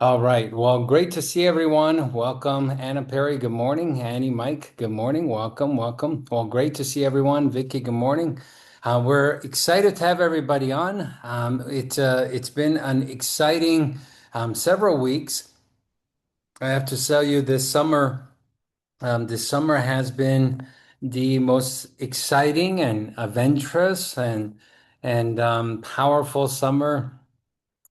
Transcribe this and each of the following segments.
All right. Well, great to see everyone. Welcome, Anna Perry. Good morning. Annie, Mike. Good morning. Welcome, welcome. Well, great to see everyone. Vicky, good morning. We're excited to have everybody on. It's been an exciting several weeks. I have to tell you, this summer has been the most exciting and adventurous and powerful summer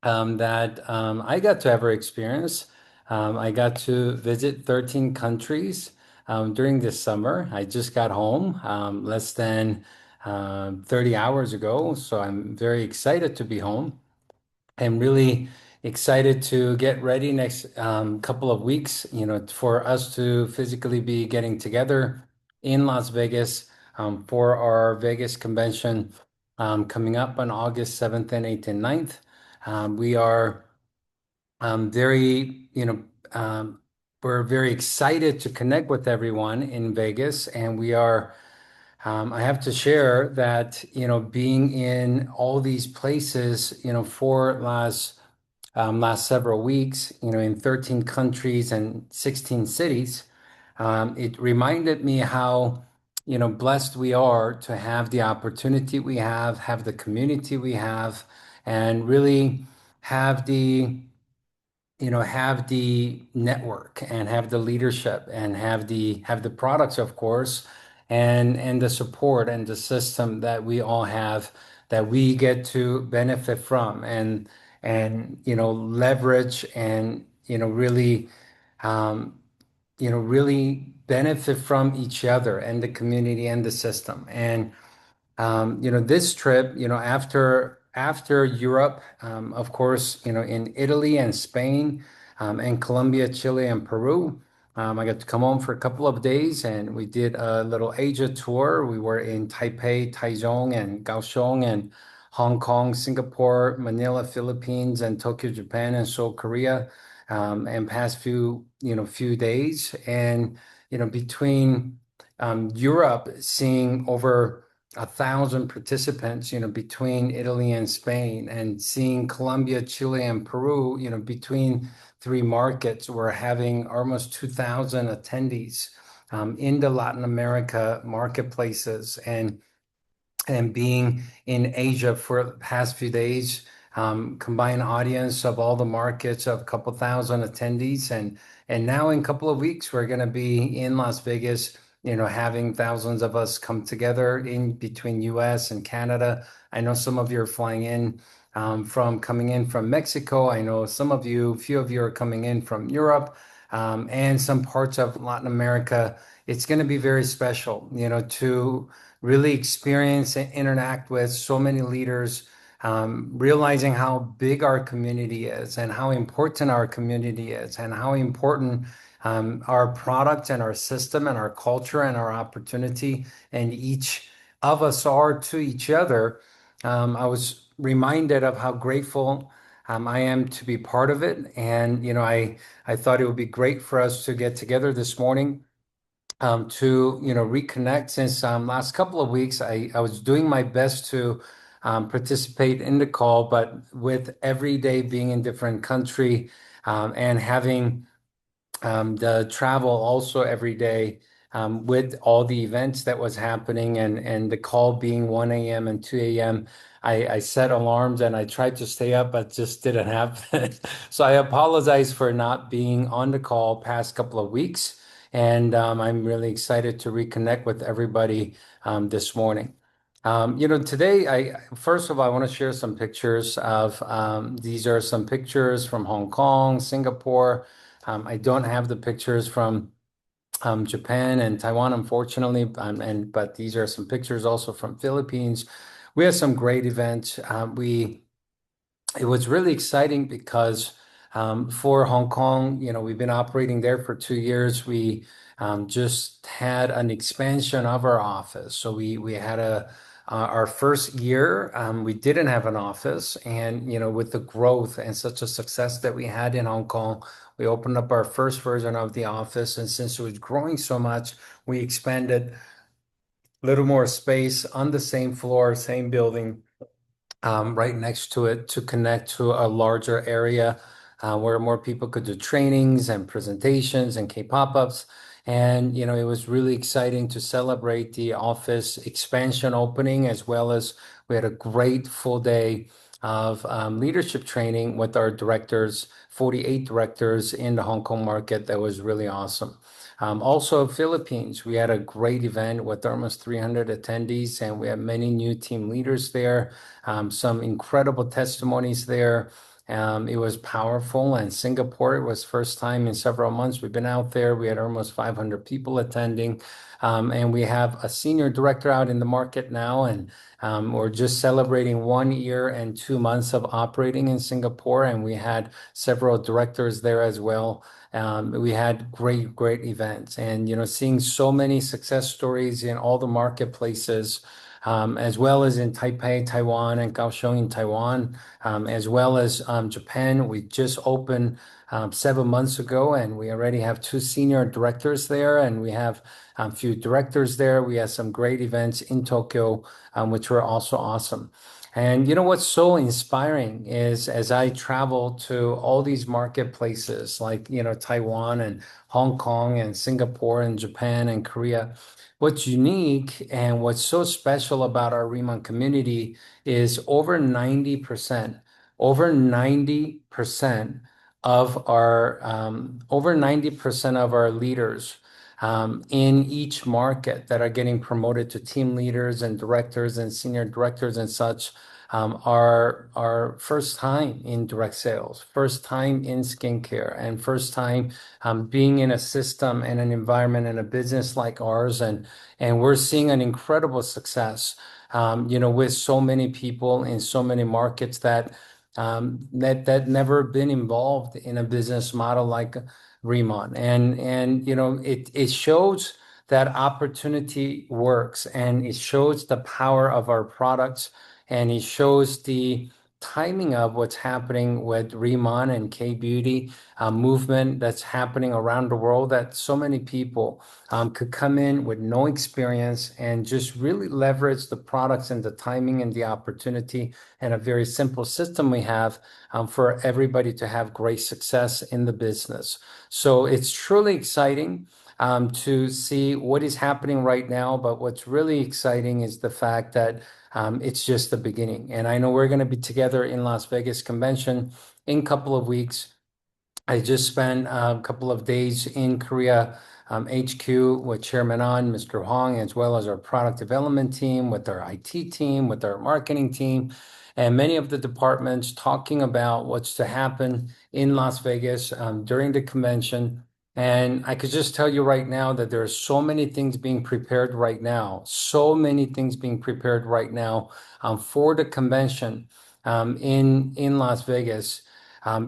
that I got to ever experience. I got to visit 13 countries during this summer. I just got home less than 30 hours ago, so I'm very excited to be home. I'm really excited to get ready next couple of weeks, for us to physically be getting together in Las Vegas for our Vegas convention coming up on August 7th and 8th and 9th. We are very, we're very excited to connect with everyone in Vegas, and I have to share that, being in all these places, for last several weeks, in 13 countries and 16 cities, it reminded me how, blessed we are to have the opportunity we have the community we have, and really have the network and have the leadership and have the products, of course, and the support and the system that we all have that we get to benefit from and leverage and um, really benefit from each other and the community and the system. And this trip, after Europe, of course, in Italy and Spain, and Colombia, Chile, and Peru, I got to come home for a couple of days, and we did a little Asia tour. We were in Taipei, Taichung, and Kaohsiung, and Hong Kong, Singapore, Manila, Philippines, and Tokyo, Japan, and Seoul, Korea, and past few days, and between Europe, seeing over 1,000 participants, between Italy and Spain, and seeing Colombia, Chile, and Peru, between three markets, we're having almost 2,000 attendees in the Latin America marketplaces, and being in Asia for the past few days, combined audience of all the markets of a couple thousand attendees, and now in a couple of weeks we're going to be in Las Vegas, having thousands of us come together in between U.S. and Canada. I know some of you are flying in from coming in from Mexico. I know few of you are coming in from Europe, and some parts of Latin America. It's going to be very special, to really experience and interact with so many leaders, realizing how big our community is and how important our community is and how important our product and our system and our culture and our opportunity and each of us are to each other. I was reminded of how grateful I am to be part of it. And, I thought it would be great for us to get together this morning to reconnect since last couple of weeks I was doing my best to participate in the call, but with every day being in different country, and having the travel also every day, with all the events that was happening, and the call being 1 a.m. and 2 a.m. I set alarms and I tried to stay up, but just didn't happen. So I apologize for not being on the call past couple of weeks. And I'm really excited to reconnect with everybody this morning. Today, first of all, I want to share some pictures of, these are some pictures from Hong Kong, Singapore. I don't have the pictures from Japan and Taiwan, unfortunately, but these are some pictures also from Philippines. We had some great events. It was really exciting because for Hong Kong, we've been operating there for 2 years. We just had an expansion of our office. So we had our first year, we didn't have an office, and with the growth and such a success that we had in Hong Kong, we opened up our first version of the office, and since it was growing so much, we expanded a little more space on the same floor, same building, right next to it to connect to a larger area where more people could do trainings and presentations and K-pop-ups. And, it was really exciting to celebrate the office expansion opening, as well as we had a great full day of leadership training with our directors, 48 directors in the Hong Kong market. That was really awesome. Also, Philippines, we had a great event with almost 300 attendees, and we had many new team leaders there, some incredible testimonies there. It was powerful. And Singapore, it was first time in several months we've been out there. We had almost 500 people attending. And we have a senior director out in the market now, and we're just celebrating 1 year and 2 months of operating in Singapore, and we had several directors there as well. We had great, great events, and seeing so many success stories in all the marketplaces, as well as in Taipei, Taiwan, and Kaohsiung in Taiwan, as well as Japan. We just opened 7 months ago, and we already have two senior directors there, and we have a few directors there. We had some great events in Tokyo, which were also awesome. And what's so inspiring is as I travel to all these marketplaces like, Taiwan and Hong Kong and Singapore and Japan and Korea, what's unique and what's so special about our Riman community is over 90% over 90% of our leaders in each market that are getting promoted to team leaders and directors and senior directors and such are first time in direct sales, first time in skincare, and first time being in a system and an environment and a business like ours. And we're seeing an incredible success, with so many people in so many markets that never been involved in a business model like Remon. And it shows that opportunity works, and it shows the power of our products, and it shows the timing of what's happening with Remon and K-Beauty movement that's happening around the world, that so many people could come in with no experience and just really leverage the products and the timing and the opportunity and a very simple system we have for everybody to have great success in the business. So it's truly exciting to see what is happening right now. But what's really exciting is the fact that it's just the beginning. And I know we're going to be together in Las Vegas convention in a couple of weeks. I just spent a couple of days in Korea HQ with Chairman On, Mr. Hong, as well as our product development team, with our IT team, with our marketing team, and many of the departments talking about what's to happen in Las Vegas during the convention. And I could just tell you right now that there are so many things being prepared right now, so many things being prepared right now for the convention in Las Vegas.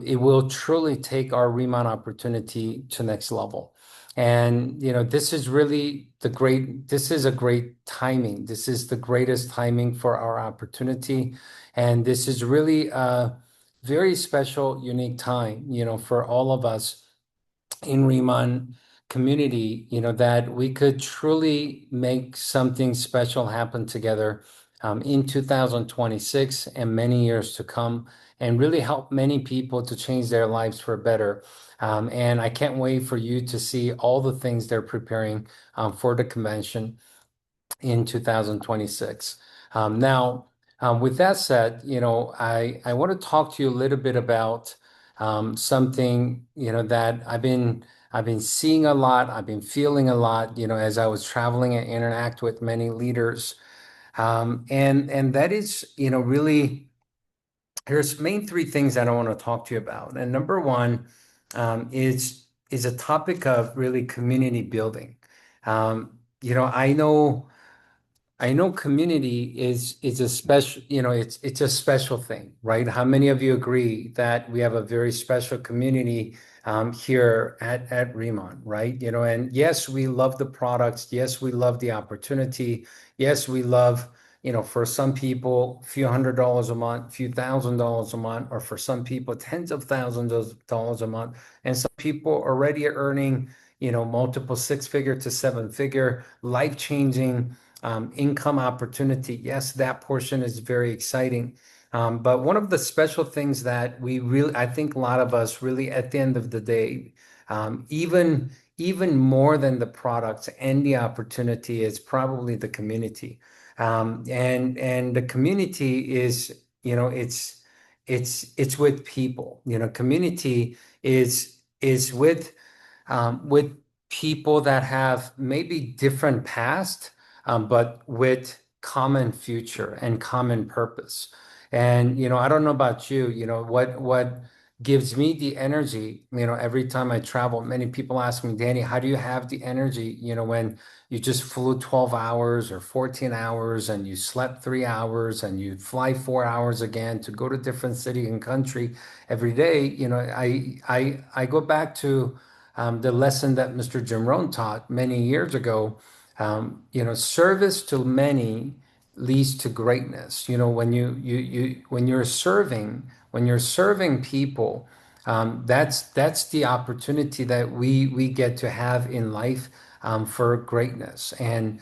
It will truly take our Reman opportunity to next level. And this is really this is a great timing. This is the greatest timing for our opportunity. And this is really a very special, unique time, for all of us in Riemann community, that we could truly make something special happen together in 2026 and many years to come, and really help many people to change their lives for better. And I can't wait for you to see all the things they're preparing for the convention in 2026. Now, with that said, I want to talk to you a little bit about something, that I've been seeing a lot, I've been feeling a lot, as I was traveling and interact with many leaders. And that is, really, there's main three things that I want to talk to you about. And number one is a topic of really community building. I know community is a special, it's a special thing, right? How many of you agree that we have a very special community here at Remon, right? And yes, we love the products. Yes, we love the opportunity. Yes, we love, for some people, a few $100s a month, a few $1,000s a month, or for some people, tens of thousands of dollars a month. And some people already earning, multiple six-figure to seven-figure, life-changing income opportunity. Yes, that portion is very exciting. But one of the special things that we really, I think a lot of us really, at the end of the day, even more than the products and the opportunity is probably the community. And the community is, it's with people. Community is with people that have maybe different past, but with common future and common purpose. And I don't know about you, what gives me the energy, every time I travel. Many people ask me, Danny, how do you have the energy, when you just flew 12 hours or 14 hours and you slept 3 hours and you fly 4 hours again to go to different city and country every day. I go back to the lesson that Mr. Jim Rohn taught many years ago. Service to many leads to greatness. When you're serving people, that's the opportunity that we get to have in life, for greatness. And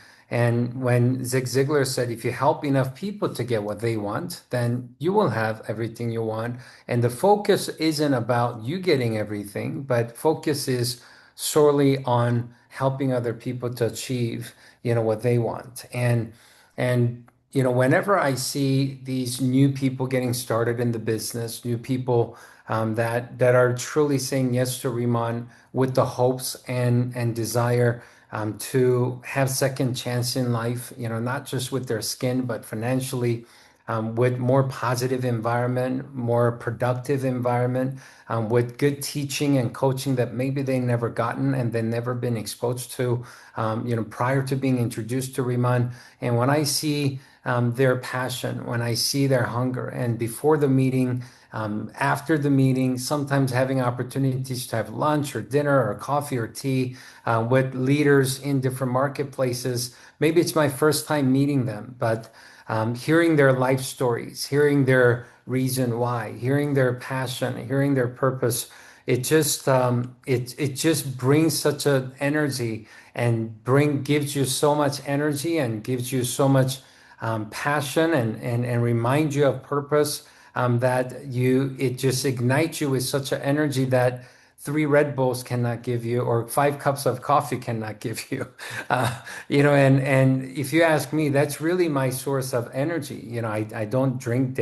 when Zig Ziglar said, if you help enough people to get what they want, then you will have everything you want. And the focus isn't about you getting everything, but focus is solely on helping other people to achieve, what they want. And whenever I see these new people getting started in the business, new people that are truly saying yes to Riman with the hopes and desire to have second chance in life, not just with their skin, but financially, with more positive environment, more productive environment, with good teaching and coaching that maybe they never gotten and they never been exposed to, prior to being introduced to Riman. And when I see their passion, when I see their hunger, and before the meeting, after the meeting, sometimes having opportunities to have lunch or dinner or coffee or tea with leaders in different marketplaces. Maybe it's my first time meeting them, but hearing their life stories, hearing their reason why, hearing their passion, hearing their purpose, it just brings such an energy and gives you so much energy and gives you so much passion and remind you of purpose, that it just ignites you with such an energy that three Red Bulls cannot give you, or 5 cups of coffee cannot give you. And if you ask me, that's really my source of energy. I don't drink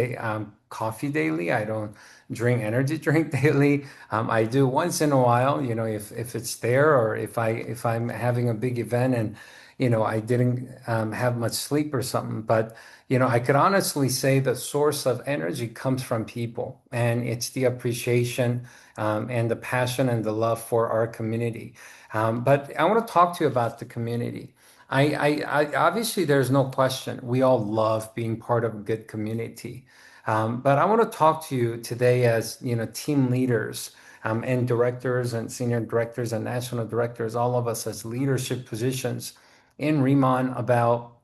coffee daily. I don't drink energy drink daily. I do once in a while, if it's there, or if I'm having a big event and I didn't have much sleep or something. But I could honestly say the source of energy comes from people, and it's the appreciation, and the passion and the love for our community. But I want to talk to you about the community. Obviously, there's no question. We all love being part of a good community. But I want to talk to you today as, team leaders, and directors and senior directors and national directors, all of us as leadership positions in Riman, about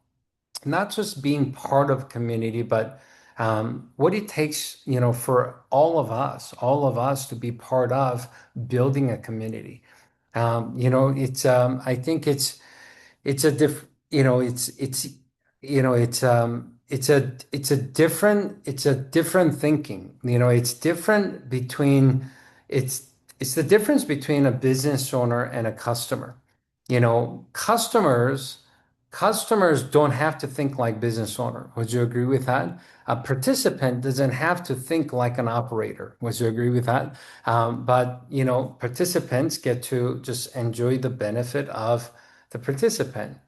not just being part of community, but what it takes, for all of us to be part of building a community. I think it's a diff it's a different thinking. It's the difference between a business owner and a customer. Customers don't have to think like business owner. Would you agree with that? A participant doesn't have to think like an operator. Would you agree with that? But participants get to just enjoy the benefit of the participant,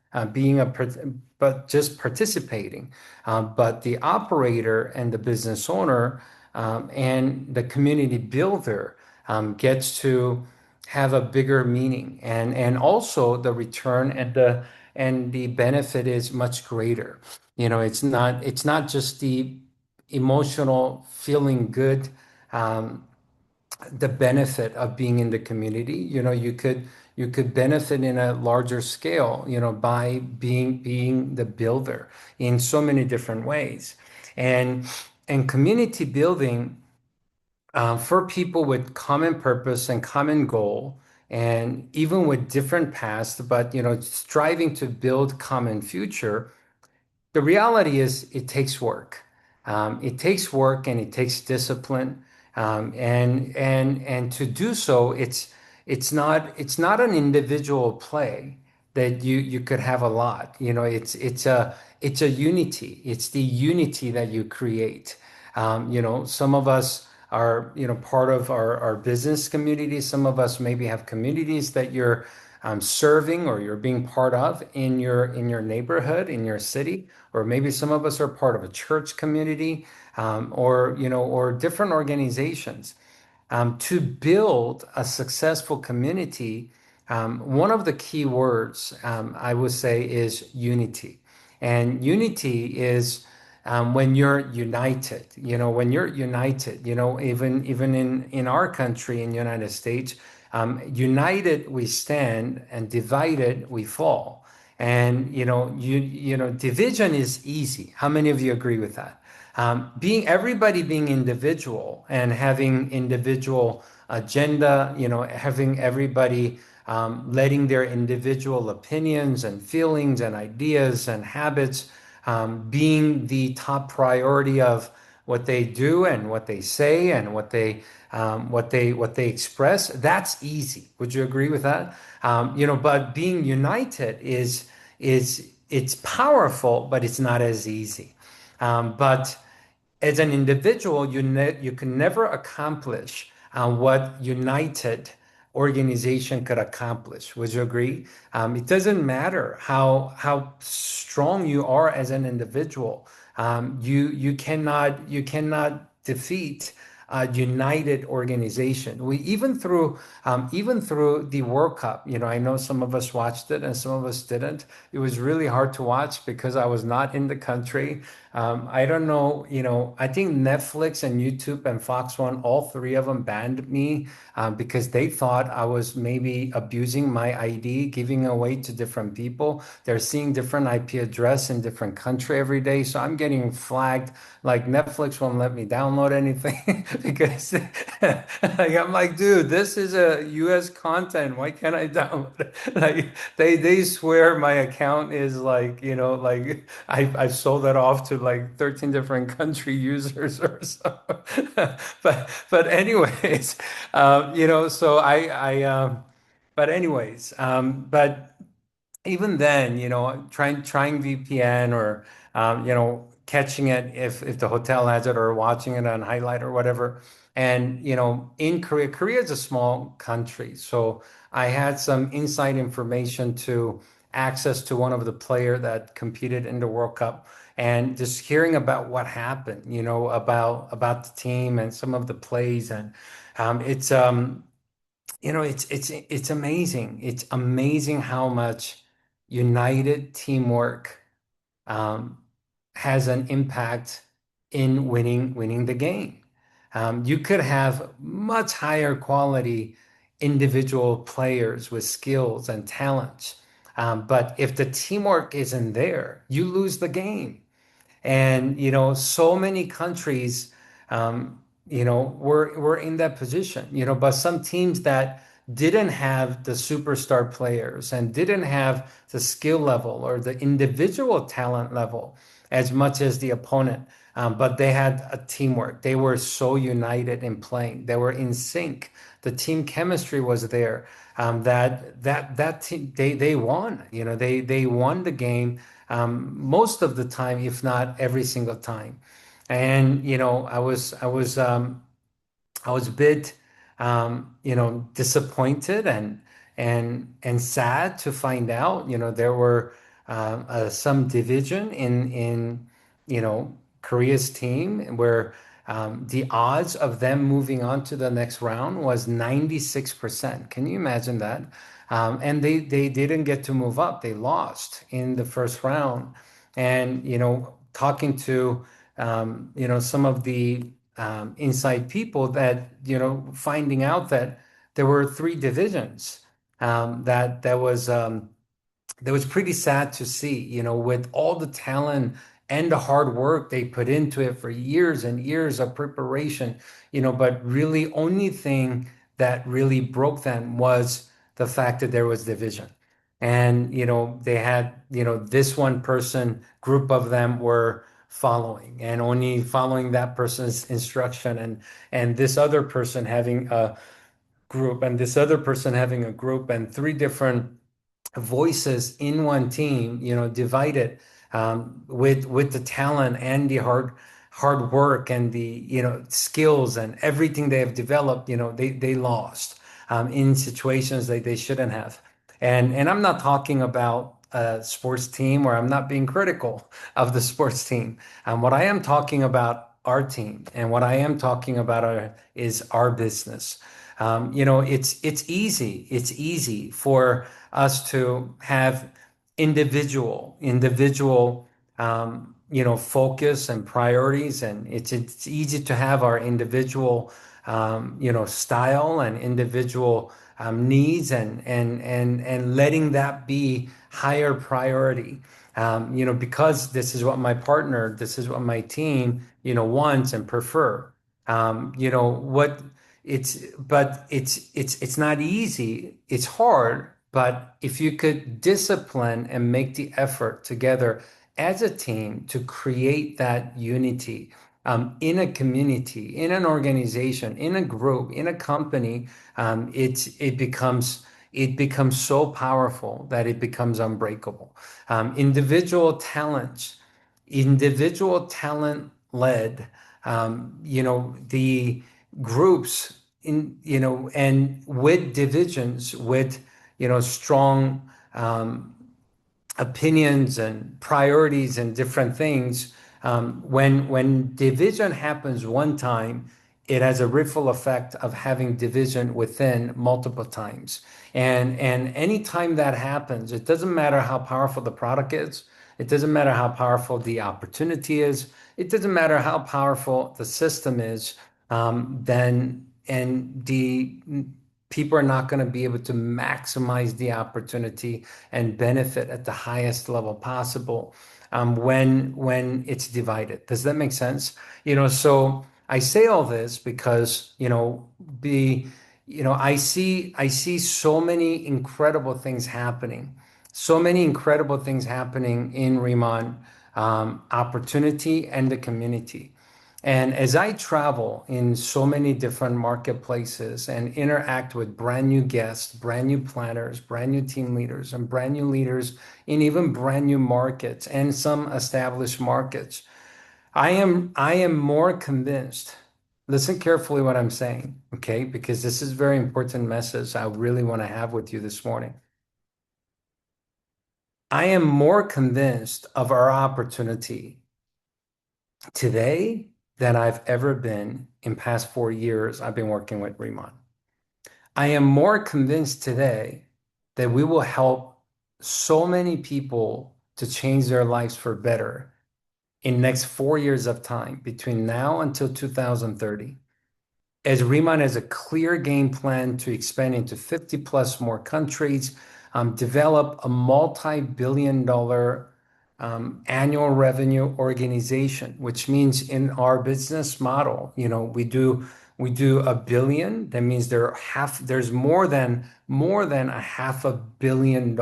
but just participating. But the operator and the business owner, and the community builder, gets to have a bigger meaning, and also the return and the benefit is much greater. It's not just the emotional feeling good, um, the benefit of being in the community. You could benefit in a larger scale, by being the builder in so many different ways. And community building, for people with common purpose and common goal, and even with different past, but striving to build common future. The reality is it takes work. It takes work and it takes discipline, and to do so, it's not an individual play that you could have a lot. It's a unity. It's the unity that you create. Some of us are part of our business community. Some of us maybe have communities that you're serving or you're being part of in your neighborhood, in your city, or maybe some of us are part of a church community, or different organizations. To build a successful community, one of the key words I would say is unity. And unity is when you're united. When you're united, even in our country, in the United States, united we stand, and divided we fall. And division is easy. How many of you agree with that? Being everybody being individual and having individual agenda, having everybody letting their individual opinions and feelings and ideas and habits being the top priority of what they do and what they say and what they express. That's easy. Would you agree with that? But being united is it's powerful, but it's not as easy. But as an individual, you can never accomplish what united organization could accomplish. Would you agree? It doesn't matter how strong you are as an individual. You cannot defeat a united organization. We even through the World Cup. I know some of us watched it and some of us didn't. It was really hard to watch because I was not in the country. I don't know, I think Netflix and YouTube and Fox One, all three of them banned me because they thought I was maybe abusing my ID, giving away to different people. They're seeing different IP address in different country every day. So I'm getting flagged. Like Netflix won't let me download anything because I'm like, dude, this is a US content. Why can't I download it? Like they swear my account is like, like I've sold it off to like 13 different country users or so. But anyways, so but anyways, but even then, trying VPN or catching it if the hotel has it or watching it on highlight or whatever. And in Korea is a small country, so I had some inside information to access to one of the player that competed in the World Cup, and just hearing about what happened, about the team and some of the plays, and it's amazing. It's amazing how much united teamwork um, has an impact in winning the game. You could have much higher quality individual players with skills and talents, but if the teamwork isn't there, you lose the game. And so many countries, were in that position. But some teams that didn't have the superstar players and didn't have the skill level or the individual talent level as much as the opponent, but they had a teamwork. They were so united in playing. They were in sync. The team chemistry was there. That team, they won. They won the game most of the time, if not every single time. And I was a bit disappointed and sad to find out there were some division in Korea's team where the odds of them moving on to the next round was 96%. Can you imagine that? And they didn't get to move up. They lost in the first round. And talking to some of the inside people that finding out that there were three divisions, that was pretty sad to see, with all the talent and the hard work they put into it for years and years of preparation, but really only thing that really broke them was the fact that there was division. And they had this one person, group of them were following and only following that person's instruction, and this other person having a group and this other person having a group and three different voices in one team, divided, with the talent and the hard work and the skills and everything they have developed, they lost in situations that they shouldn't have. And I'm not talking about a sports team, or I'm not being critical of the sports team. What I am talking about our team, and what I am talking about is our business. It's easy. It's easy for us to have individual focus and priorities, and it's easy to have our individual style and individual needs, and letting that be higher priority. Because this is what my team wants and prefer. What it's not easy. It's hard, but if you could discipline and make the effort together as a team to create that unity, in a community, in an organization, in a group, in a company, it becomes so powerful that it becomes unbreakable. Individual talent led, the groups and with divisions, with strong opinions and priorities and different things. When division happens one time, it has a ripple effect of having division within multiple times. And anytime that happens, it doesn't matter how powerful the product is. It doesn't matter how powerful the opportunity is. It doesn't matter how powerful the system is. Then and the people are not going to be able to maximize the opportunity and benefit at the highest level possible, when it's divided. Does that make sense? So I say all this because I see so many incredible things happening, in Riman, opportunity and the community. And as I travel in so many different marketplaces and interact with brand new guests, brand new planners, brand new team leaders, and brand new leaders in even brand new markets and some established markets, I am more convinced. Listen carefully what I'm saying, okay? Because this is a very important message I really want to have with you this morning. I am more convinced of our opportunity today than I've ever been in past 4 years I've been working with Riman. I am more convinced today that we will help so many people to change their lives for better in next 4 years of time between now until 2030. As Riman has a clear game plan to expand into 50 plus more countries, develop a multi-billion dollar annual revenue organization, which means in our business model, we do a billion. That means there's more than a $500 million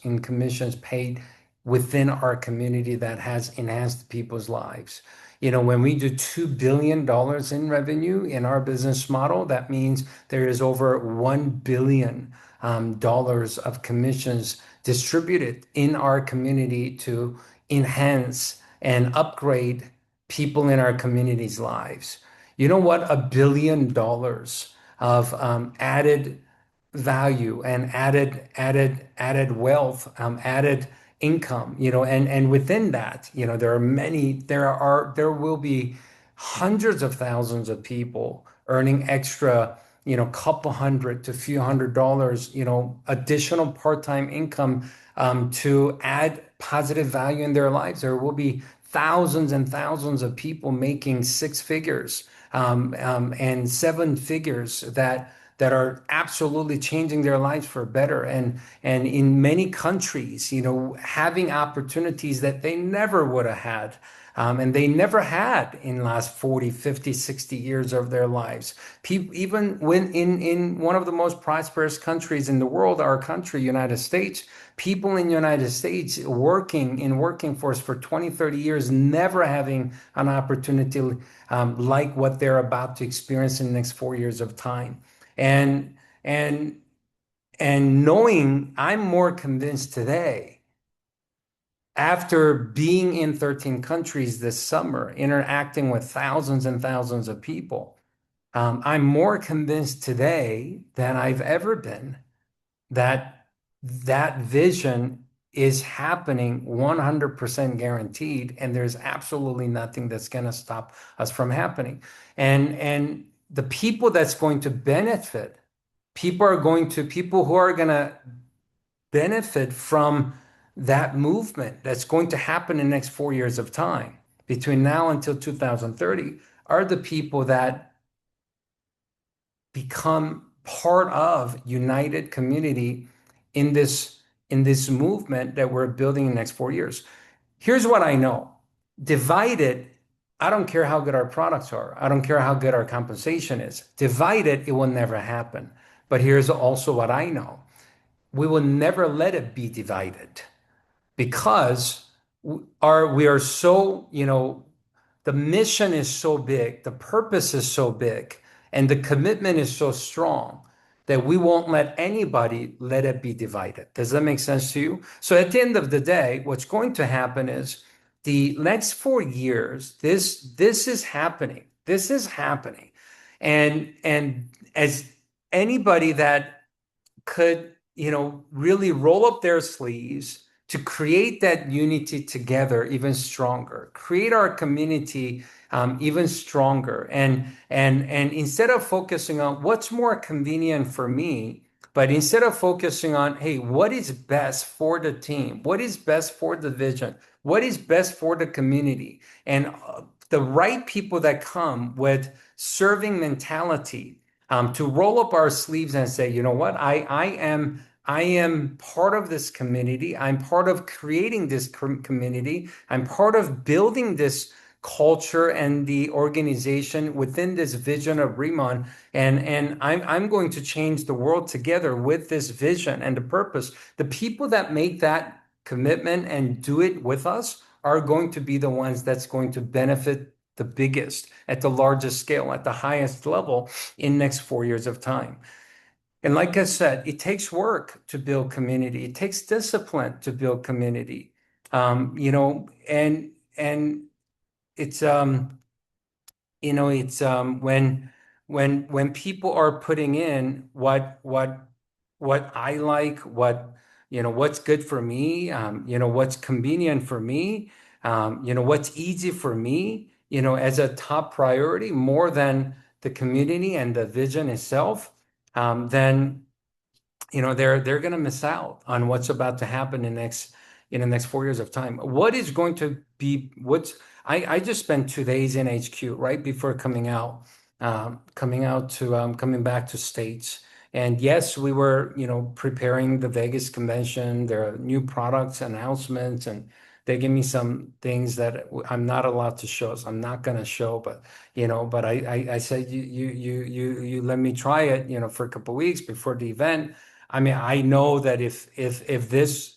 in commissions paid within our community that has enhanced people's lives. When we do $2 billion in revenue in our business model, that means there is over $1 billion of commissions distributed in our community to enhance and upgrade people in our community's lives. You know what? $1 billion of added value and added wealth, added income, and within that, there will be hundreds of thousands of people earning extra, couple hundred to few $100, additional part-time income, to add positive value in their lives. There will be thousands and thousands of people making six figures, and seven figures that are absolutely changing their lives for better. And in many countries, having opportunities that they never would have had, And they never had in the last 40, 50, 60 years of their lives. People, even when in one of the most prosperous countries in the world, our country, United States, people in the United States working in working force for 20, 30 years, never having an opportunity like what they're about to experience in the next 4 years of time. And and and knowing, I'm more convinced today, after being in 13 countries this summer, interacting with thousands and thousands of people, I'm more convinced today than I've ever been that that vision is happening 100% guaranteed, and there's absolutely nothing that's going to stop us from happening. And the people that's going to benefit, people who are going to benefit from that movement that's going to happen in the next 4 years of time between now until 2030 are the people that become part of united community in this movement that we're building in the next 4 years. Here's what I know. Divided, I don't care how good our products are. I don't care how good our compensation is. Divided, it will never happen. But here's also what I know. We will never let it be divided because we are so, the mission is so big, the purpose is so big, and the commitment is so strong that we won't let anybody let it be divided. Does that make sense to you? So at the end of the day, what's going to happen is the next 4 years, this is happening. This is happening. And as anybody that could, really roll up their sleeves to create that unity together even stronger, create our community even stronger. And instead of focusing on what's more convenient for me, but instead of focusing on, hey, what is best for the team? What is best for the vision? What is best for the community? And the right people that come with serving mentality, to roll up our sleeves and say, you know what, I am part of this community. I'm part of creating this community. I'm part of building this culture and the organization within this vision of Riman. And I'm going to change the world together with this vision and the purpose. The people that make that commitment and do it with us are going to be the ones that's going to benefit the biggest, at the largest scale, at the highest level in next 4 years of time. And like I said, it takes work to build community. It takes discipline to build community. And it's when people are putting in what I like, what's good for me, what's convenient for me, what's easy for me, as a top priority more than the community and the vision itself, then they're going to miss out on what's about to happen in the next 4 years of time. What is going to be what's I just spent 2 days in HQ right before coming back to States. And yes, we were, preparing the Vegas convention. There are new products announcements, and they give me some things that I'm not allowed to show, so I'm not going to show. But I said you let me try it, for a couple of weeks before the event. I mean, I know that if this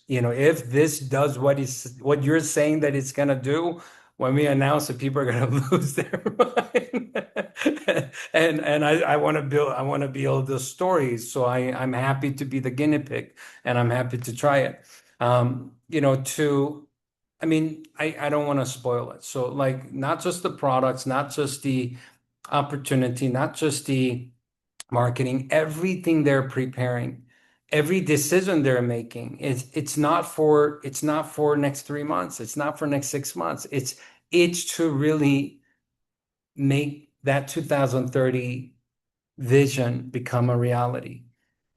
does what you're saying that it's gonna do, when we announce it, people are gonna lose their mind. And I want to build the stories. So I'm happy to be the guinea pig, and I'm happy to try it. I mean, I don't want to spoil it. So like, not just the products, not just the opportunity, not just the marketing, everything they're preparing, every decision they're making, it's not for next 3 months, it's not for next 6 months. It's to really make that 2030 vision become a reality.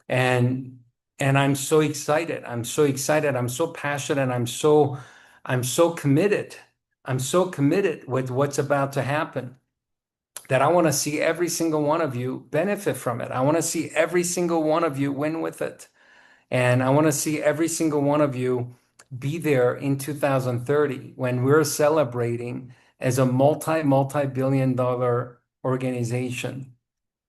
And I'm so excited. I'm so excited. I'm so passionate. I'm so committed. I'm so committed with what's about to happen, that I want to see every single one of you benefit from it. I want to see every single one of you win with it. And I want to see every single one of you be there in 2030 when we're celebrating as a multi-billion dollar organization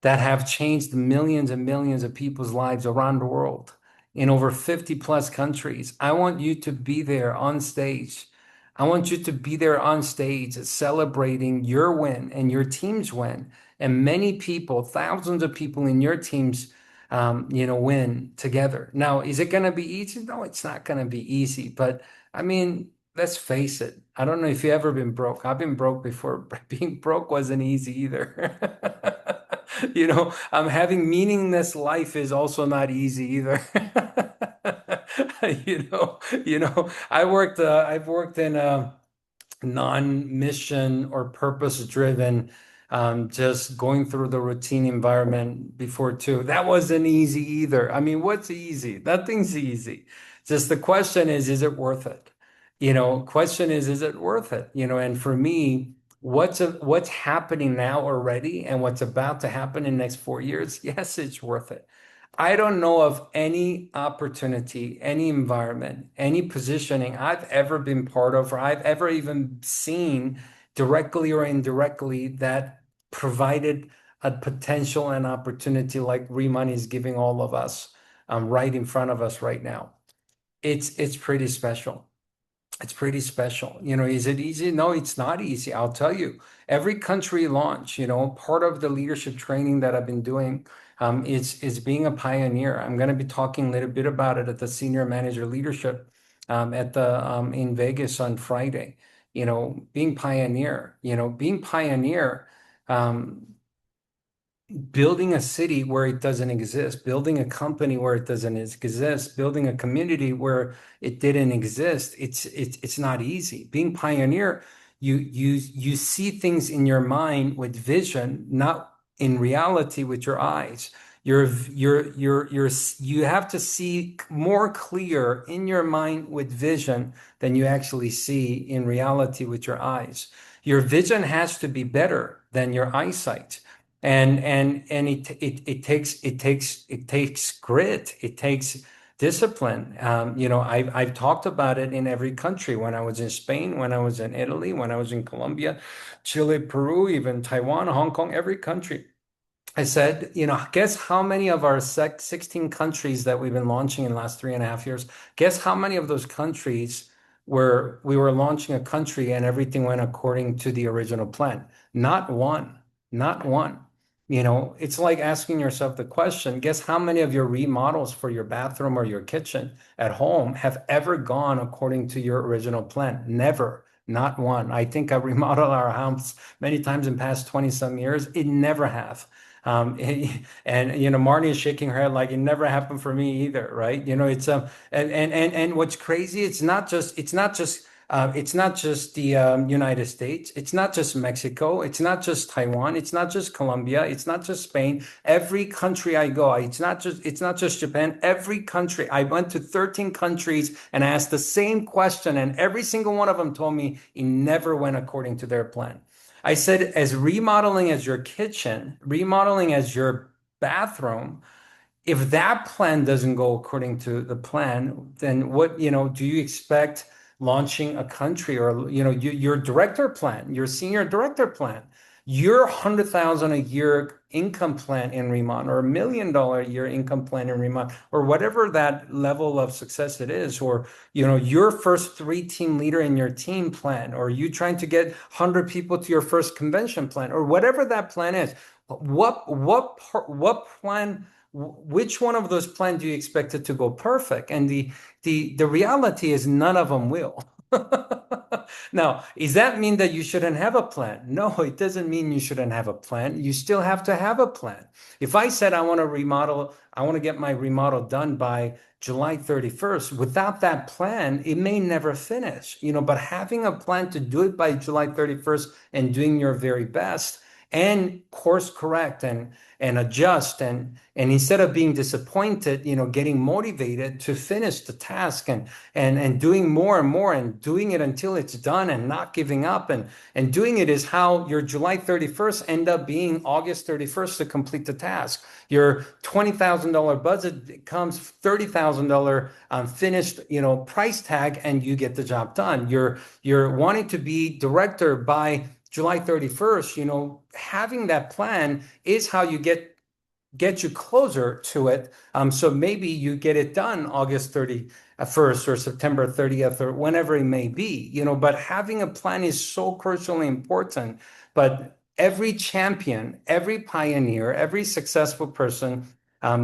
that have changed millions and millions of people's lives around the world in over 50 plus countries. I want you to be there on stage. I want you to be there on stage celebrating your win and your team's win. And many people, thousands of people in your teams, win together. Now, is it going to be easy? No, it's not going to be easy. But I mean, let's face it. I don't know if you've ever been broke. I've been broke before, but being broke wasn't easy either. Having meaningless life is also not easy either. I've worked in non-mission or purpose-driven, just going through the routine environment before too. That wasn't easy either. I mean, what's easy? Nothing's easy. Just the question is it worth it? Question is it worth it? And for me, what's happening now already and what's about to happen in the next 4 years, yes, it's worth it. I don't know of any opportunity, any environment, any positioning I've ever been part of, or I've ever even seen directly or indirectly that provided a potential and opportunity like Remoney is giving all of us, right in front of us right now. It's pretty special. It's pretty special. Is it easy? No, it's not easy. I'll tell you. Every country launch, part of the leadership training that I've been doing, is being a pioneer. I'm going to be talking a little bit about it at the senior manager leadership, at the in Vegas on Friday. Being pioneer. Building a city where it doesn't exist, building a company where it doesn't exist, building a community where it didn't exist. It's not easy. Being pioneer, you see things in your mind with vision, not in reality with your eyes. You have to see more clear in your mind with vision than you actually see in reality with your eyes. Your vision has to be better than your eyesight. And it takes grit, it takes discipline. I've talked about it in every country. When I was in Spain, when I was in Italy, when I was in Colombia, Chile, Peru, even Taiwan, Hong Kong, every country. I said, guess how many of our 16 countries that we've been launching in the last 3.5 years, guess how many of those countries where we were launching a country and everything went according to the original plan? Not one, not one. It's like asking yourself the question, guess how many of your remodels for your bathroom or your kitchen at home have ever gone according to your original plan? Never, not one. I think I remodeled our house many times in past 20 some years. It never have. Marnie is shaking her head like it never happened for me either, right? It's and what's crazy, it's not just the United States. It's not just Mexico. It's not just Taiwan. It's not just Colombia. It's not just Spain. Every country I go, it's not just Japan. Every country. I went to 13 countries and asked the same question, and every single one of them told me it never went according to their plan. I said, as remodeling as your kitchen, remodeling as your bathroom, if that plan doesn't go according to the plan, then what, do you expect launching a country or, your director plan, your senior director plan, your 100,000 a year income plan in Riman or $1 million a year income plan in Riman or whatever that level of success it is, or, your first 3 team leader in your team plan, or you trying to get 100 people to your first convention plan or whatever that plan is. What plan, which one of those plans do you expect it to go perfect? And the reality is none of them will. Now, does that mean that you shouldn't have a plan? No, it doesn't mean you shouldn't have a plan. You still have to have a plan. If I said I want to get my remodel done by July 31st, without that plan, it may never finish, but having a plan to do it by July 31st and doing your very best and course correct and adjust and instead of being disappointed, getting motivated to finish the task and doing more and more and doing it until it's done and not giving up and doing it is how your July 31st end up being August 31st to complete the task. Your $20,000 budget becomes $30,000 finished, price tag, and you get the job done. You're wanting to be director by July 31st, having that plan is how you get you closer to it. So maybe you get it done August 31st or September 30th or whenever it may be, but having a plan is so crucially important. But every champion, every pioneer, every successful person,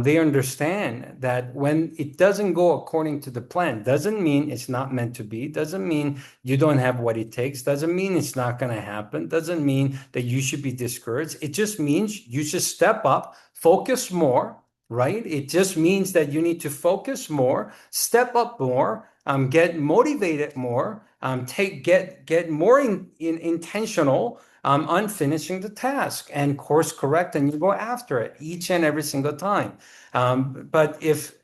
they understand that when it doesn't go according to the plan, doesn't mean it's not meant to be, doesn't mean you don't have what it takes, doesn't mean it's not going to happen, doesn't mean that you should be discouraged. It just means you should step up, focus more, right? It just means that you need to focus more, step up more, get motivated more, get more intentional on finishing the task and course correct, and you go after it each and every single time. But if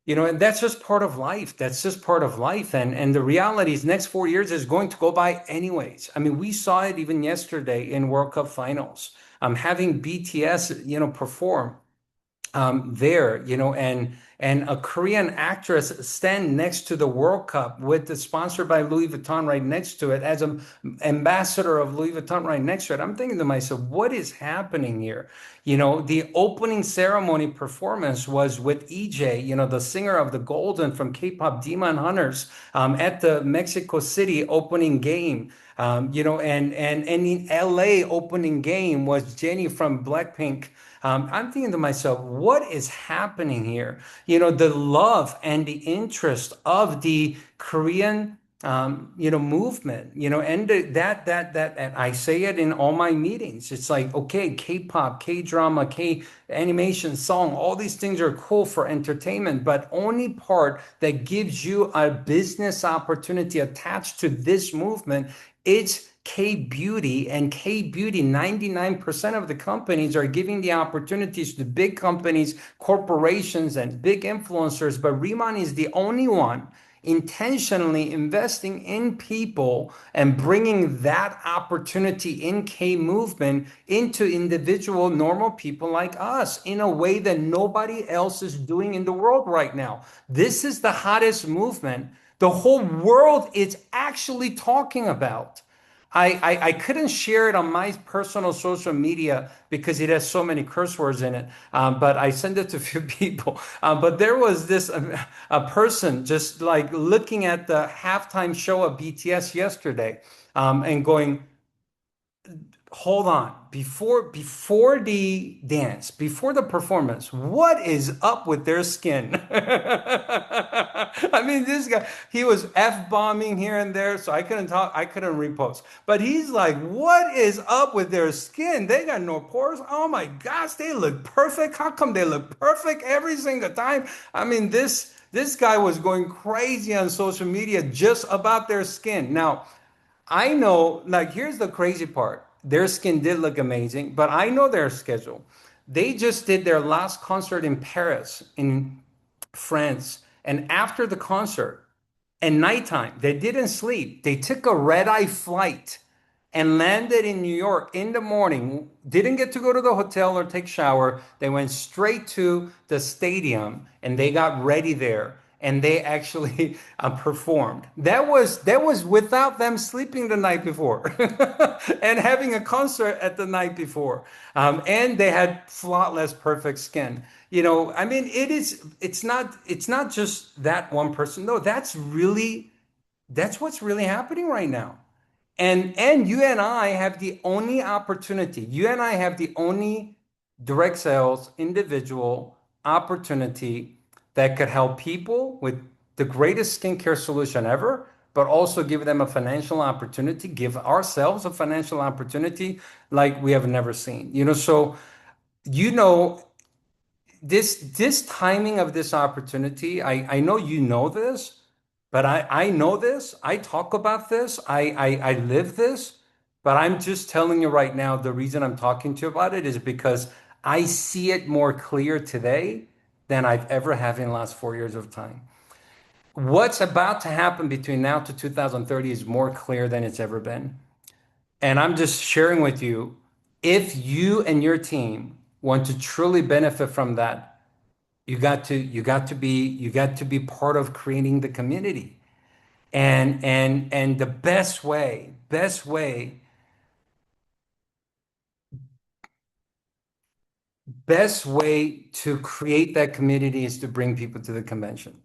and that's just part of life. That's just part of life. And the reality is next 4 years is going to go by anyways. I mean, we saw it even yesterday in World Cup finals. Having BTS, perform there, and a Korean actress stand next to the World Cup with the sponsored by Louis Vuitton right next to it as an ambassador of Louis Vuitton right next to it. I'm thinking to myself, what is happening here? The opening ceremony performance was with EJ, the singer of the Golden from K-pop Demon Hunters, at the Mexico City opening game. And in LA opening game was Jennie from Blackpink. I'm thinking to myself, what is happening here? The love and the interest of the Korean, movement, and and I say it in all my meetings. It's like, okay, K-pop, K-drama, K-animation, song, all these things are cool for entertainment, but only part that gives you a business opportunity attached to this movement, it's K-beauty, and K-beauty, 99% of the companies are giving the opportunities to big companies, corporations, and big influencers. But Riman is the only one intentionally investing in people and bringing that opportunity in K movement into individual normal people like us in a way that nobody else is doing in the world right now. This is the hottest movement the whole world is actually talking about. I couldn't share it on my personal social media because it has so many curse words in it. But I sent it to a few people. But there was this a person just like looking at the halftime show of BTS yesterday, and going, hold on, before the dance, before the performance, what is up with their skin? I mean, this guy, he was F-bombing here and there, so I couldn't talk, I couldn't repost. But he's like, what is up with their skin? They got no pores. Oh my gosh, they look perfect. How come they look perfect every single time? I mean, this guy was going crazy on social media just about their skin. Now, I know, like, here's the crazy part. Their skin did look amazing, but I know their schedule. They just did their last concert in Paris, in France. And after the concert, at nighttime, they didn't sleep. They took a red-eye flight and landed in New York in the morning. Didn't get to go to the hotel or take shower. They went straight to the stadium and they got ready there. And they actually performed. That was without them sleeping the night before and having a concert at the night before. And they had flawless, perfect skin. I mean, it's not just that one person. No, that's what's really happening right now. And you and I have the only opportunity. You and I have the only direct sales individual opportunity that could help people with the greatest skincare solution ever, but also give them a financial opportunity, give ourselves a financial opportunity like we have never seen. So you know this timing of this opportunity, I know you know this, but I know this. I talk about this. I live this. But I'm just telling you right now, the reason I'm talking to you about it is because I see it more clear today than I've ever have in the last 4 years of time. What's about to happen between now to 2030 is more clear than it's ever been. And I'm just sharing with you, if you and your team want to truly benefit from that, you got to be part of creating the community. And the best way to create that community is to bring people to the convention.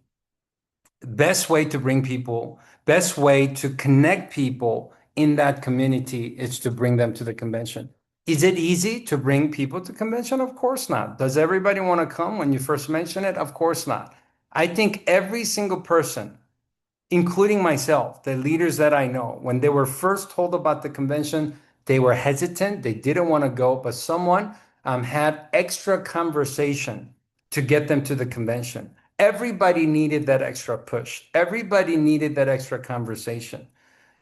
Best way to connect people in that community is to bring them to the convention. Is it easy to bring people to convention? Of course not. Does everybody want to come when you first mention it? Of course not. I think every single person, including myself, the leaders that I know, when they were first told about the convention, they were hesitant. They didn't want to go, but someone had extra conversation to get them to the convention. Everybody needed that extra push. Everybody needed that extra conversation.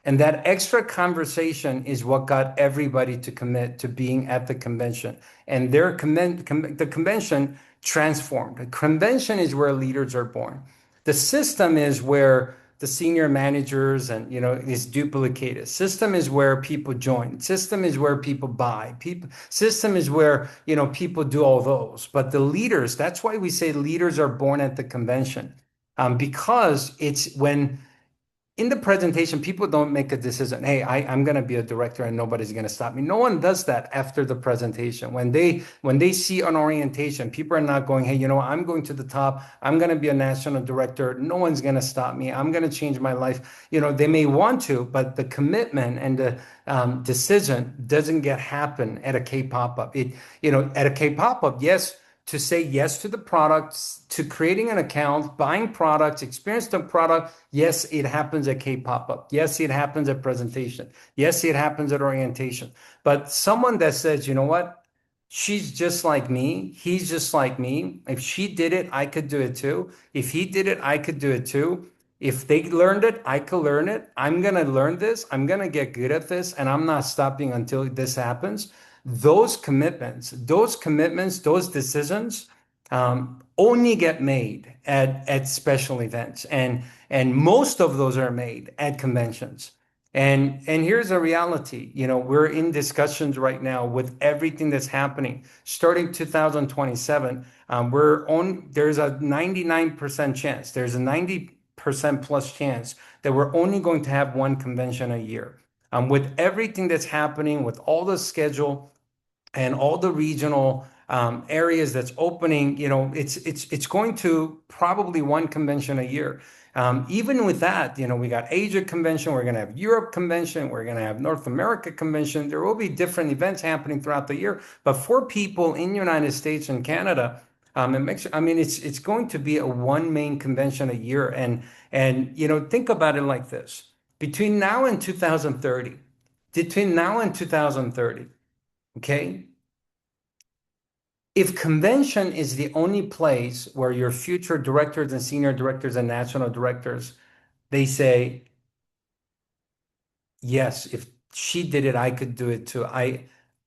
And that extra conversation is what got everybody to commit to being at the convention. And the convention transformed. The convention is where leaders are born. The system is where the senior managers and is duplicated. System is where people join. System is where people buy. System is where people do all those. But the leaders, that's why we say leaders are born at the convention, because it's when in the presentation, people don't make a decision. Hey, I'm going to be a director and nobody's going to stop me. No one does that after the presentation. When they see an orientation, people are not going, hey, I'm going to the top. I'm going to be a national director. No one's going to stop me. I'm going to change my life. They may want to, but the commitment and the decision doesn't get happen at a K pop-up. At a K pop-up, yes, to say yes to the products, to creating an account, buying products, experience the product. Yes, it happens at K pop-up. Yes, it happens at presentation. Yes, it happens at orientation. But someone that says, you know what? She's just like me. He's just like me. If she did it, I could do it too. If he did it, I could do it too. If they learned it, I could learn it. I'm going to learn this. I'm going to get good at this. And I'm not stopping until this happens. Those decisions only get made at special events, and most of those are made at conventions. And here's a reality. We're in discussions right now with everything that's happening. Starting 2027, there's a 99% chance, there's a 90% plus chance that we're only going to have one convention a year. With everything that's happening, with all the schedule and all the regional areas that's opening, it's going to probably one convention a year. Even with that, we got Asia convention, we're going to have Europe convention, we're going to have North America convention. There will be different events happening throughout the year, but for people in the United States and Canada, it's going to be a one main convention a year. And think about it like this: between now and 2030, okay, if convention is the only place where your future directors and senior directors and national directors, they say, yes, if she did it, I could do it too.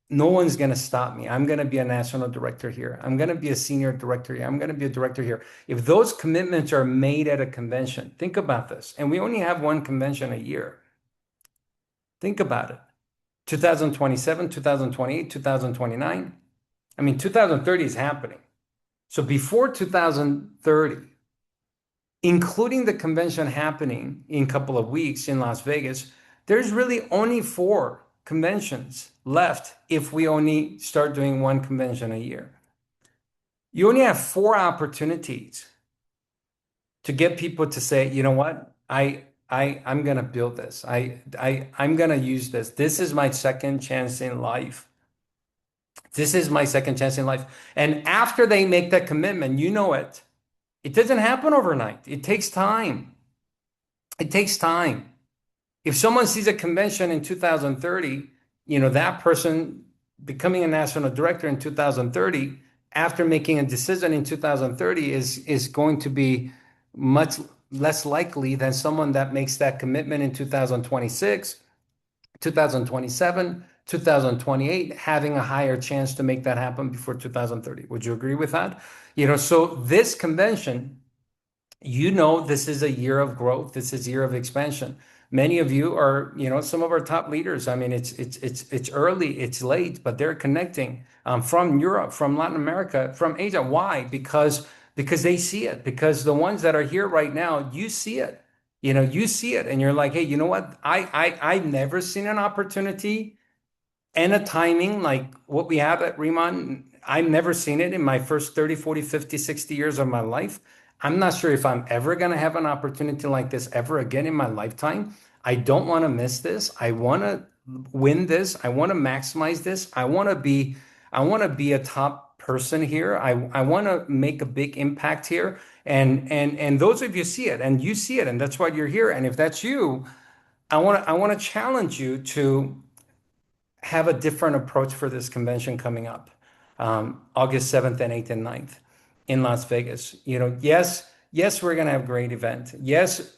No one's going to stop me. I'm going to be a national director here. I'm going to be a senior director here. I'm going to be a director here. If those commitments are made at a convention, think about this. And we only have one convention a year. Think about it. 2027, 2028, 2029. 2030 is happening. So before 2030, including the convention happening in a couple of weeks in Las Vegas, there's really only 4 conventions left if we only start doing one convention a year. You only have 4 opportunities to get people to say, you know what, I'm gonna build this. I'm gonna use this. This is my second chance in life. This is my second chance in life. And after they make that commitment, it doesn't happen overnight. It takes time. It takes time. If someone sees a convention in 2030, that person becoming a national director in 2030, after making a decision in 2030 is going to be much less likely than someone that makes that commitment in 2026, 2027, 2028, having a higher chance to make that happen before 2030. Would you agree with that? So this convention, this is a year of growth. This is a year of expansion. Many of you are, some of our top leaders. I mean, it's early, it's late, but they're connecting from Europe, from Latin America, from Asia. Why? Because they see it. Because the ones that are here right now, you see it. You see it, and you're like, hey, you know what? I've never seen an opportunity and a timing like what we have at Riman. I've never seen it in my first 30, 40, 50, 60 years of my life. I'm not sure if I'm ever going to have an opportunity like this ever again in my lifetime. I don't want to miss this. I want to win this. I want to maximize this. I want to be a top person here. I want to make a big impact here. And those of you see it and you see it, and that's why you're here. And if that's you, I want to challenge you to have a different approach for this convention coming up, August 7th and 8th and 9th in Las Vegas. Yes, we're going to have a great event. Yes,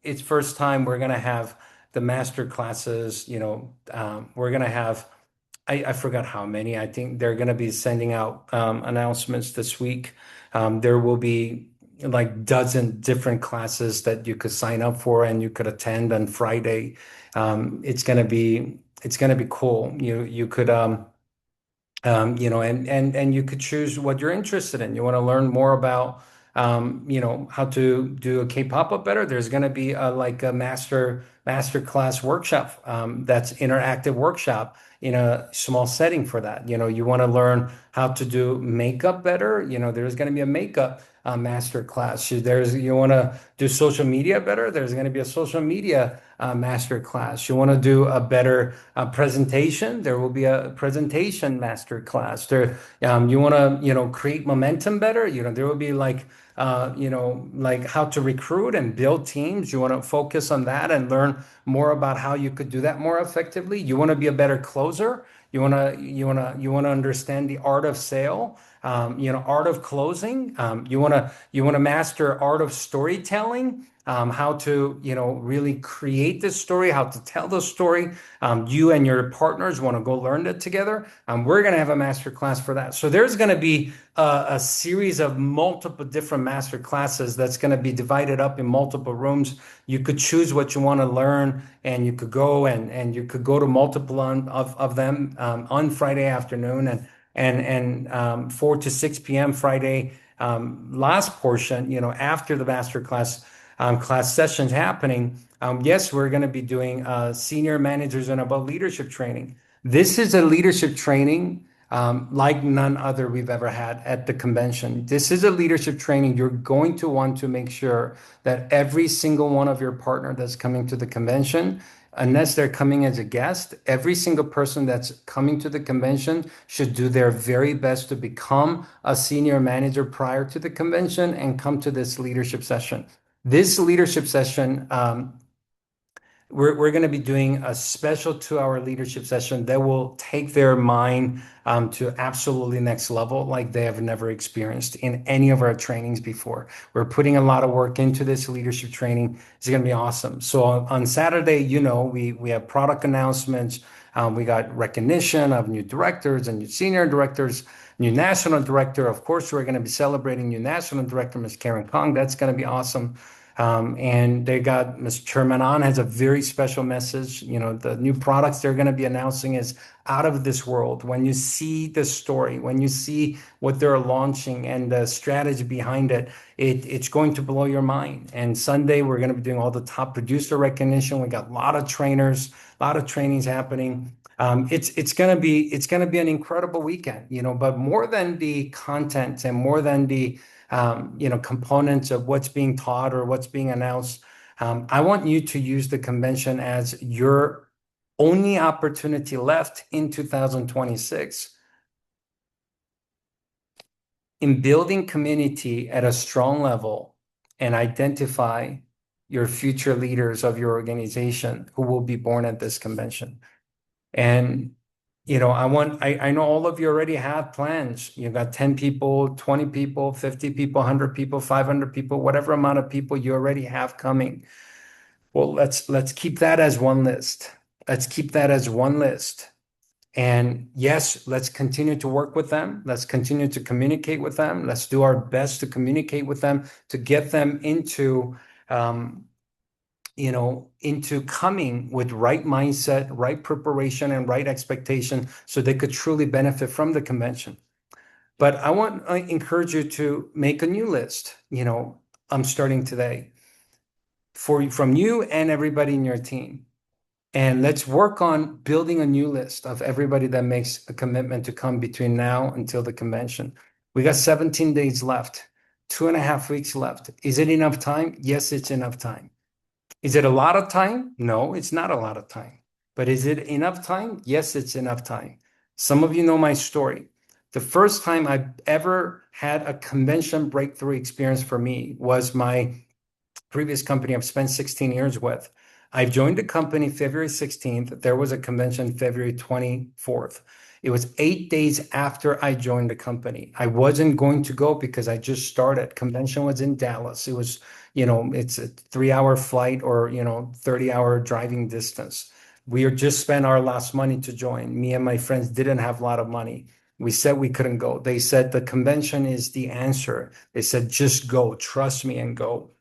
it's first time we're going to have the master classes. We're going to have, I forgot how many. I think they're going to be sending out announcements this week. There will be like dozen different classes that you could sign up for and you could attend on Friday. It's gonna be cool. You could and you could choose what you're interested in. You want to learn more about how to do a K-pop up better. There's going to be like a master class workshop that's interactive workshop in a small setting for that. You want to learn how to do makeup better. There's going to be a makeup master class. You want to do social media better. There's going to be a social media master class. You want to do a better presentation. There will be a presentation master class. You want to create momentum better. There will be like how to recruit and build teams. You want to focus on that and learn more about how you could do that more effectively. You want to be a better closer. You want to understand the art of sale, art of closing. You want to master art of storytelling, how to really create this story, how to tell the story. You and your partners want to go learn that together. We're going to have a master class for that. So there's going to be a series of multiple different master classes that's going to be divided up in multiple rooms. You could choose what you want to learn, and you could go and you could go to multiple of them on Friday afternoon and 4 to 6 p.m. Friday last portion, after the master class sessions happening. Yes, we're going to be doing senior managers and above leadership training. This is a leadership training like none other we've ever had at the convention. This is a leadership training. You're going to want to make sure that every single one of your partner that's coming to the convention, unless they're coming as a guest, every single person that's coming to the convention should do their very best to become a senior manager prior to the convention and come to this leadership session. This leadership session, we're going to be doing a special 2-hour leadership session that will take their mind to absolutely next level like they have never experienced in any of our trainings before. We're putting a lot of work into this leadership training. It's going to be awesome. So on Saturday, we have product announcements. We got recognition of new directors and new senior directors, new national director. Of course, we're going to be celebrating new national director, Ms. Karen Kong. That's going to be awesome. And they got Mr. Riman has a very special message. The new products they're going to be announcing is out of this world. When you see the story, when you see what they're launching and the strategy behind it, it's going to blow your mind. And Sunday, we're going to be doing all the top producer recognition. We got a lot of trainers, a lot of trainings happening. It's gonna be an incredible weekend, but more than the content and more than the components of what's being taught or what's being announced. I want you to use the convention as your only opportunity left in 2026 in building community at a strong level and identify your future leaders of your organization who will be born at this convention. And I know all of you already have plans. You got 10 people, 20 people, 50 people, 100 people, 500 people, whatever amount of people you already have coming. Well, let's keep that as one list. Let's keep that as one list. And yes, let's continue to work with them. Let's continue to communicate with them. Let's do our best to communicate with them to get them into, um, into coming with right mindset, right preparation, and right expectation so they could truly benefit from the convention. But I encourage you to make a new list. I'm starting today from you and everybody in your team. And let's work on building a new list of everybody that makes a commitment to come between now until the convention. We got 17 days left, 2.5 weeks left. Is it enough time? Yes, it's enough time. Is it a lot of time? No, it's not a lot of time. But is it enough time? Yes, it's enough time. Some of you know my story. The first time I ever had a convention breakthrough experience for me was my previous company I've spent 16 years with. I joined the company February 16th. There was a convention February 24th. It was 8 days after I joined the company. I wasn't going to go because I just started. Convention was in Dallas. It was, it's a 3 hour flight or, 30-hour driving distance. We had just spent our last money to join. Me and my friends didn't have a lot of money. We said we couldn't go. They said the convention is the answer. They said, just go, trust me and go.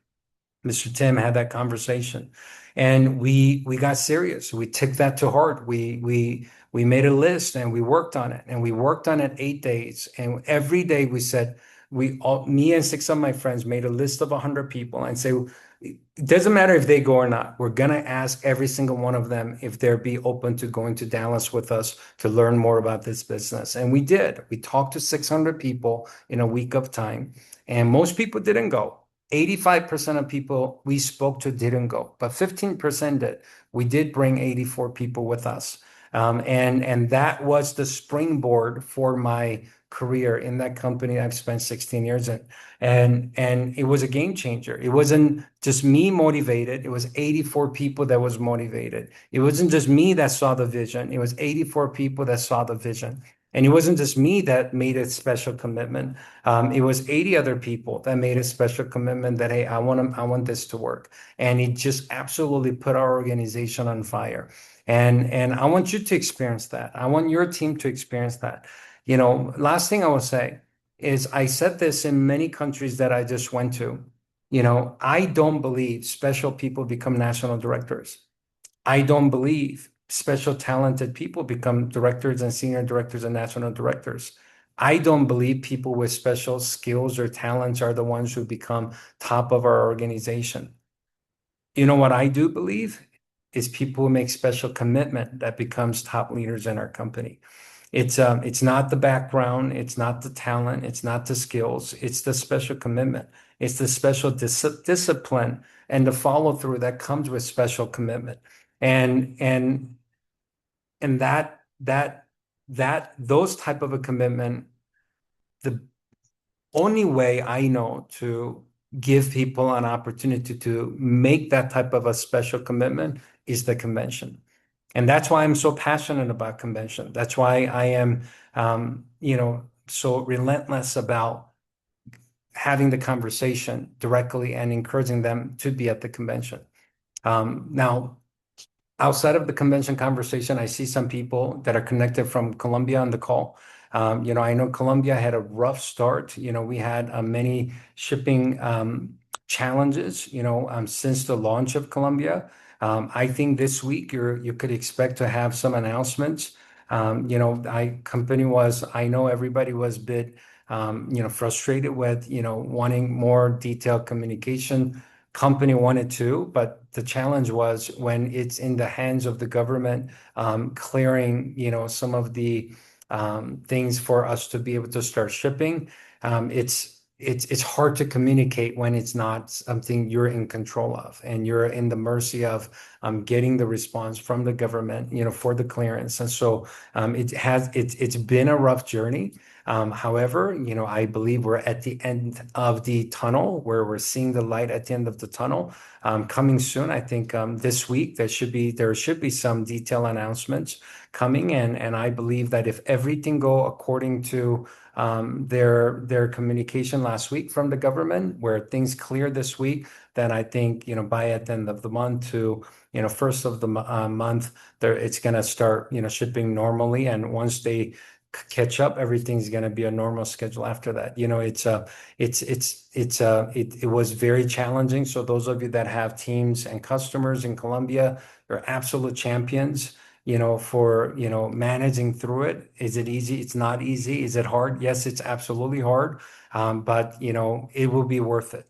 Mr. Tim had that conversation, and we got serious. We took that to heart. We made a list and we worked on it, and we worked on it 8 days. And every day we said me and six of my friends made a list of 100 people and say it doesn't matter if they go or not. We're gonna ask every single one of them if they'll be open to going to Dallas with us to learn more about this business. And we did. We talked to 600 people in a week of time, and most people didn't go. 85% of people we spoke to didn't go, but 15% did. We did bring 84 people with us. And that was the springboard for my career in that company I've spent 16 years in. And it was a game changer. It wasn't just me motivated. It was 84 people that was motivated. It wasn't just me that saw the vision. It was 84 people that saw the vision. And it wasn't just me that made a special commitment. It was 80 other people that made a special commitment that, hey, I want this to work. And it just absolutely put our organization on fire. And I want you to experience that. I want your team to experience that. Last thing I will say is I said this in many countries that I just went to. I don't believe special people become national directors. I don't believe special talented people become directors and senior directors and national directors. I don't believe people with special skills or talents are the ones who become top of our organization. You know what I do believe is people who make special commitment that becomes top leaders in our company. It's not the background, it's not the talent, it's not the skills, it's the special commitment. It's the special discipline and the follow through that comes with special commitment. And and and those type of a commitment, the only way I know to give people an opportunity to make that type of a special commitment is the convention. And that's why I'm so passionate about convention. That's why I am, so relentless about having the conversation directly and encouraging them to be at the convention. Now, outside of the convention conversation, I see some people that are connected from Colombia on the call. I know Colombia had a rough start. We had many shipping challenges, since the launch of Colombia. I think this week you could expect to have some announcements. I know everybody was a bit, frustrated with, wanting more detailed communication. Company wanted to, but the challenge was when it's in the hands of the government, clearing, some of the things for us to be able to start shipping. It's hard to communicate when it's not something you're in control of and you're in the mercy of getting the response from the government, for the clearance. And so it's been a rough journey. However, I believe we're at the end of the tunnel where we're seeing the light at the end of the tunnel. Coming soon, I think this week there should be some detailed announcements coming, and I believe that if everything go according to their communication last week from the government, where things clear this week, then I think, by at the end of the month to, first of the month, there it's going to start, shipping normally. And once they catch up, everything's going to be a normal schedule after that. It was very challenging. So those of you that have teams and customers in Colombia, you're absolute champions, for, managing through it. Is it easy? It's not easy. Is it hard? Yes, it's absolutely hard. But it will be worth it.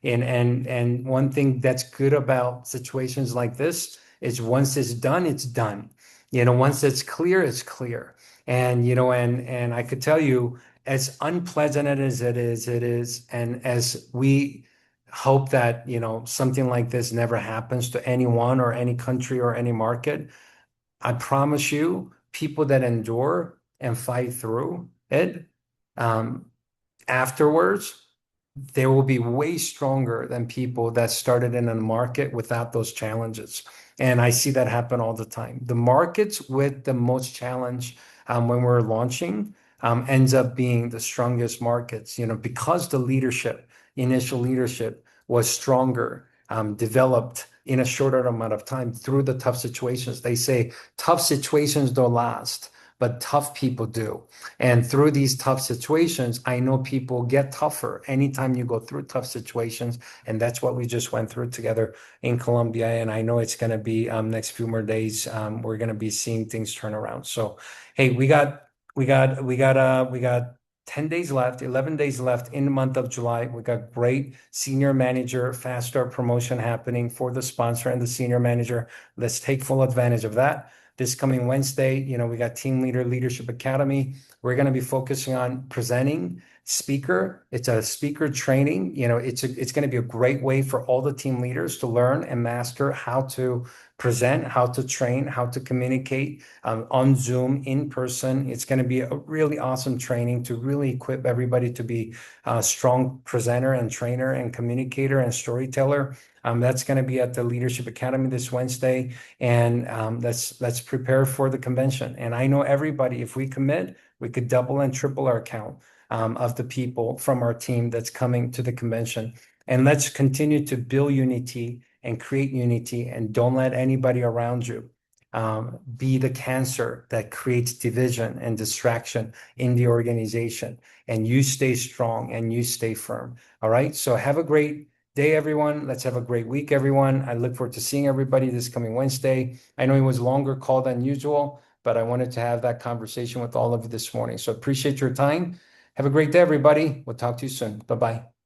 And one thing that's good about situations like this is once it's done, it's done. Once it's clear, it's clear. And I could tell you, as unpleasant as it is, and as we hope that, something like this never happens to anyone or any country or any market, I promise you, people that endure and fight through it, um, afterwards, they will be way stronger than people that started in a market without those challenges. And I see that happen all the time. The markets with the most challenge, when we're launching, ends up being the strongest markets, because the initial leadership was stronger, developed in a shorter amount of time through the tough situations. They say tough situations don't last, but tough people do. And through these tough situations, I know people get tougher anytime you go through tough situations. And that's what we just went through together in Colombia. And I know it's going to be, next few more days, we're going to be seeing things turn around. So, hey, we got 10 days left, 11 days left in the month of July. We got great senior manager fast start promotion happening for the sponsor and the senior manager. Let's take full advantage of that. This coming Wednesday, we got Team Leader Leadership Academy. We're going to be focusing on presenting speaker. It's a speaker training. It's going to be a great way for all the team leaders to learn and master how to present, how to train, how to communicate, on Zoom, in person. It's going to be a really awesome training to really equip everybody to be a strong presenter and trainer and communicator and storyteller. That's going to be at the Leadership Academy this Wednesday. And let's prepare for the convention. And I know everybody, if we commit, we could double and triple our count, of the people from our team that's coming to the convention. And let's continue to build unity and create unity, and don't let anybody around you, be the cancer that creates division and distraction in the organization. And you stay strong and you stay firm. All right. So have a great day, everyone. Let's have a great week, everyone. I look forward to seeing everybody this coming Wednesday. I know it was a longer call than usual, but I wanted to have that conversation with all of you this morning. So appreciate your time. Have a great day, everybody. We'll talk to you soon. Bye-bye.